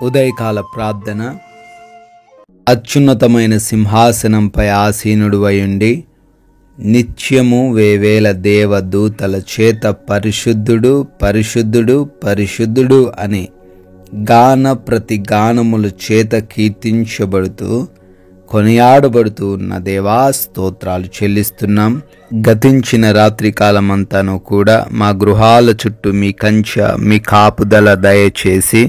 ఉదయకాల ప్రార్థన. అత్యున్నతమైన సింహాసనంపై ఆసీనుడువయుండి నిత్యము వేవేల దేవదూతల చేత పరిశుద్ధుడు పరిశుద్ధుడు పరిశుద్ధుడు అని గాన ప్రతి గానముల చేత కీర్తించబడుతూ కొనియాడబడుతూ ఉన్న దేవా స్తోత్రాలు చెల్లిస్తున్నాం. గతించిన రాత్రి కాలమంతాను కూడా మా గృహాల చుట్టూ మీ కంచె, మీ కాపుదల దయచేసి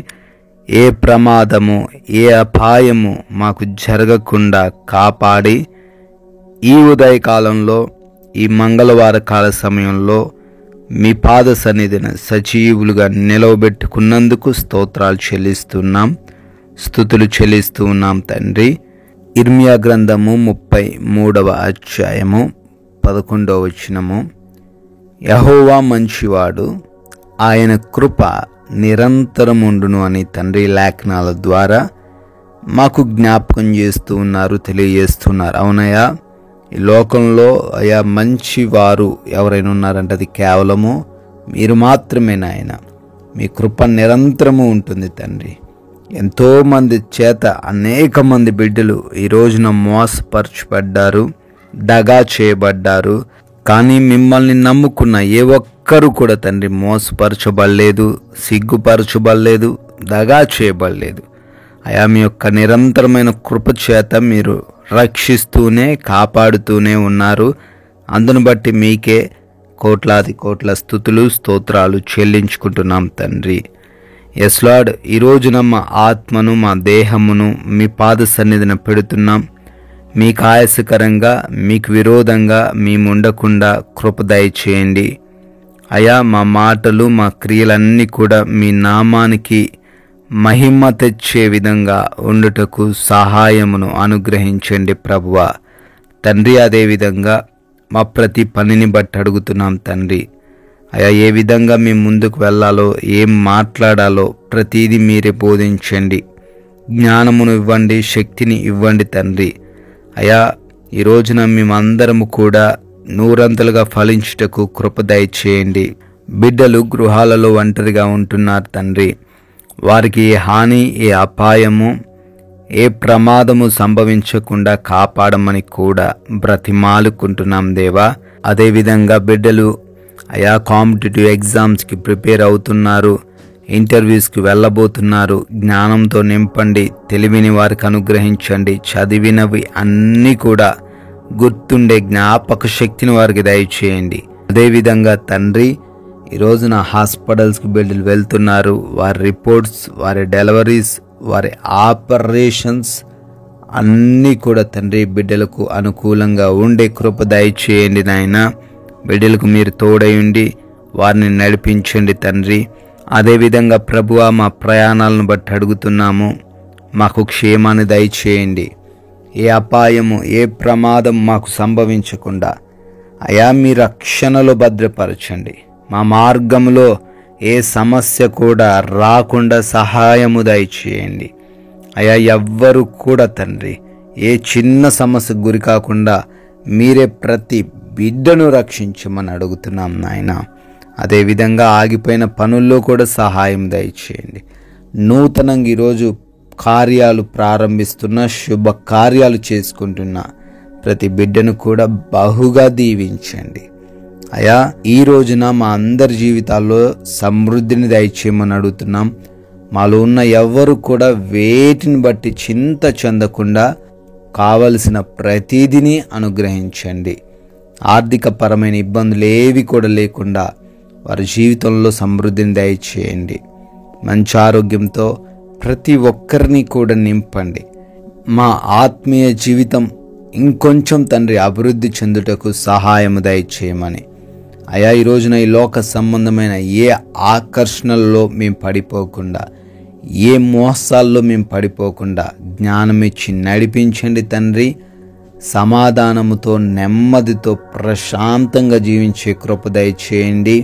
ఏ ప్రమాదము, ఏ అపాయము మాకు జరగకుండా కాపాడి ఈ ఉదయకాలంలో, ఈ మంగళవార కాల సమయంలో మీ పాద సన్నిధిని సజీవులుగా నిలవబెట్టుకున్నందుకు స్తోత్రాలు చెల్లిస్తున్నాం, స్తుతులు చెల్లిస్తూ ఉన్నాం తండ్రి. ఇర్మియా గ్రంథము 33వ అధ్యాయము 11వ వచనము. యెహోవా మంచివాడు, ఆయన కృప నిరంతరముండును అని తండ్రి లేఖనాల ద్వారా మాకు జ్ఞాపకం చేస్తూ ఉన్నారు, తెలియజేస్తున్నారు. అవునయ్యా, ఈ లోకంలో అయ్యా మంచివారు ఎవరైనా ఉన్నారంటే అది కేవలము మీరు మాత్రమే నాయన. మీ కృప నిరంతరము ఉంటుంది తండ్రి. ఎంతోమంది చేత అనేక మంది బిడ్డలు ఈ రోజున మోసపరచబడ్డారు, దగా చేయబడ్డారు. కానీ మిమ్మల్ని నమ్ముకున్న ఏ ఒక్కరు కూడా తండ్రి మోసపరచబడలేదు, సిగ్గుపరచబడలేదు, దగా చేయబడలేదు. అయా మీ యొక్క నిరంతరమైన కృప చేత మీరు రక్షిస్తూనే కాపాడుతూనే ఉన్నారు. అందును బట్టి మీకే కోట్లాది కోట్ల స్తుతులు స్తోత్రాలు చెల్లించుకుంటున్నాం తండ్రి. ఎస్ లార్డ్, ఈ రోజున మా ఆత్మను, మా దేహమును మీ పాద సన్నిధిన పెడుతున్నాం. మీకు ఆయాసకరంగా, మీకు విరోధంగా మేము ఉండకుండా కృప దయచేయండి. అయా మా మాటలు, మా క్రియలన్నీ కూడా మీ నామానికి మహిమ తెచ్చే విధంగా ఉండుటకు సహాయమును అనుగ్రహించండి ప్రభువా తండ్రి. అదేవిధంగా మా ప్రతి పనిని బట్టి అడుగుతున్నాం తండ్రి. అయా ఏ విధంగా మేము ముందుకు వెళ్ళాలో, ఏం మాట్లాడాలో ప్రతీది మీరే బోధించండి. జ్ఞానమును ఇవ్వండి, శక్తిని ఇవ్వండి తండ్రి. అయా ఈ రోజున మేమందరము కూడా నూరంతలుగా ఫలించుటకు కృప దయచేయండి. బిడ్డలు గృహాలలో ఒంటరిగా ఉంటున్నారు తండ్రి. వారికి ఏ హాని, ఏ అపాయము, ఏ ప్రమాదము సంభవించకుండా కాపాడమని కూడా బ్రతిమాలుకుంటున్నాం దేవా. అదేవిధంగా బిడ్డలు అయా కాంపిటేటివ్ ఎగ్జామ్స్కి ప్రిపేర్ అవుతున్నారు, ఇంటర్వ్యూస్కి వెళ్ళబోతున్నారు. జ్ఞానంతో నింపండి, తెలివిని వారికి అనుగ్రహించండి. చదివినవి అన్నీ కూడా గుర్తుండే జ్ఞాపక శక్తిని వారికి దయచేయండి. అదేవిధంగా తండ్రి ఈ రోజున హాస్పిటల్స్కి బిడ్డలు వెళ్తున్నారు. వారి రిపోర్ట్స్, వారి డెలివరీస్, వారి ఆపరేషన్స్ అన్నీ కూడా తండ్రి బిడ్డలకు అనుకూలంగా ఉండే కృప దయచేయండి నాయన. బిడ్డలకు మీరు తోడై ఉండి వారిని నడిపించండి తండ్రి. అదేవిధంగా ప్రభువా మా ప్రయాణాలను బట్టి అడుగుతున్నాము, మాకు క్షేమాన్ని దయచేయండి. ఏ అపాయము, ఏ ప్రమాదం మాకు సంభవించకుండా అయా మీ రక్షణలో భద్రపరచండి. మా మార్గంలో ఏ సమస్య కూడా రాకుండా సహాయము దయచేయండి. అయా ఎవ్వరు కూడా తండ్రి ఏ చిన్న సమస్యకు గురి కాకుండా మీరే ప్రతి బిడ్డను రక్షించమని అడుగుతున్నాం నాయన. అదేవిధంగా ఆగిపోయిన పనుల్లో కూడా సహాయం దయచేయండి. నూతనంగా ఈరోజు కార్యాలు ప్రారంభిస్తున్న, శుభ కార్యాలు చేసుకుంటున్న ప్రతి బిడ్డను కూడా బహుగా దీవించండి. అయా ఈ రోజున మా అందరి జీవితాల్లో సమృద్ధిని దయచేయమని అడుగుతున్నాం. మాలో ఉన్న ఎవ్వరు కూడా వేటిని బట్టి చింత చెందకుండా కావలసిన ప్రతిదిని అనుగ్రహించండి. ఆర్థిక పరమైన ఇబ్బందులు ఏవి కూడా లేకుండా వారి జీవితంలో సమృద్ధిని దయచేయండి. మంచి ఆరోగ్యంతో ప్రతి ఒక్కరిని కూడా నింపండి. మా ఆత్మీయ జీవితం ఇంకొంచెం తండ్రి అభివృద్ధి చెందుటకు సహాయము దయచేయమని. అయా ఈ రోజున ఈ లోక సంబంధమైన ఏ ఆకర్షణల్లో మేము పడిపోకుండా, ఏ మోసాల్లో మేము పడిపోకుండా జ్ఞానం ఇచ్చి నడిపించండి తండ్రి. సమాధానముతో, నెమ్మదితో, ప్రశాంతంగా జీవించే కృప దయచేయండి.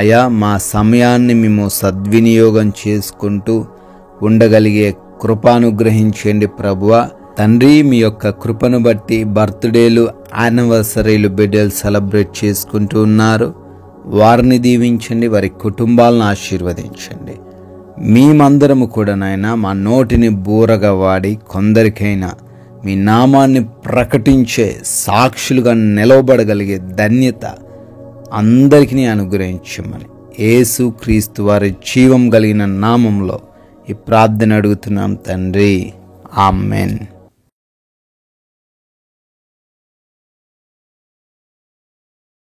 అయా మా సమయాన్ని మేము సద్వినియోగం చేసుకుంటూ ఉండగలిగే కృప అనుగ్రహించండి ప్రభువా తండ్రి. మీ యొక్క కృపను బట్టి బర్త్డేలు, యానివర్సరీలు బిడ్డలు సెలబ్రేట్ చేసుకుంటూ ఉన్నారు. వారిని దీవించండి, వారి కుటుంబాలను ఆశీర్వదించండి. మేమందరము కూడా నాయనా మా నోటిని బూరగా వాడి కొందరికైనా మీ నామాన్ని ప్రకటించే సాక్షులుగా నిలవబడగలిగే ధన్యత అందరికీ అనుగ్రహించమని యేసు క్రీస్తు వారి జీవం కలిగిన నామంలో ఈ ప్రార్థన అడుగుతున్నాం తండ్రి. ఆమెన్.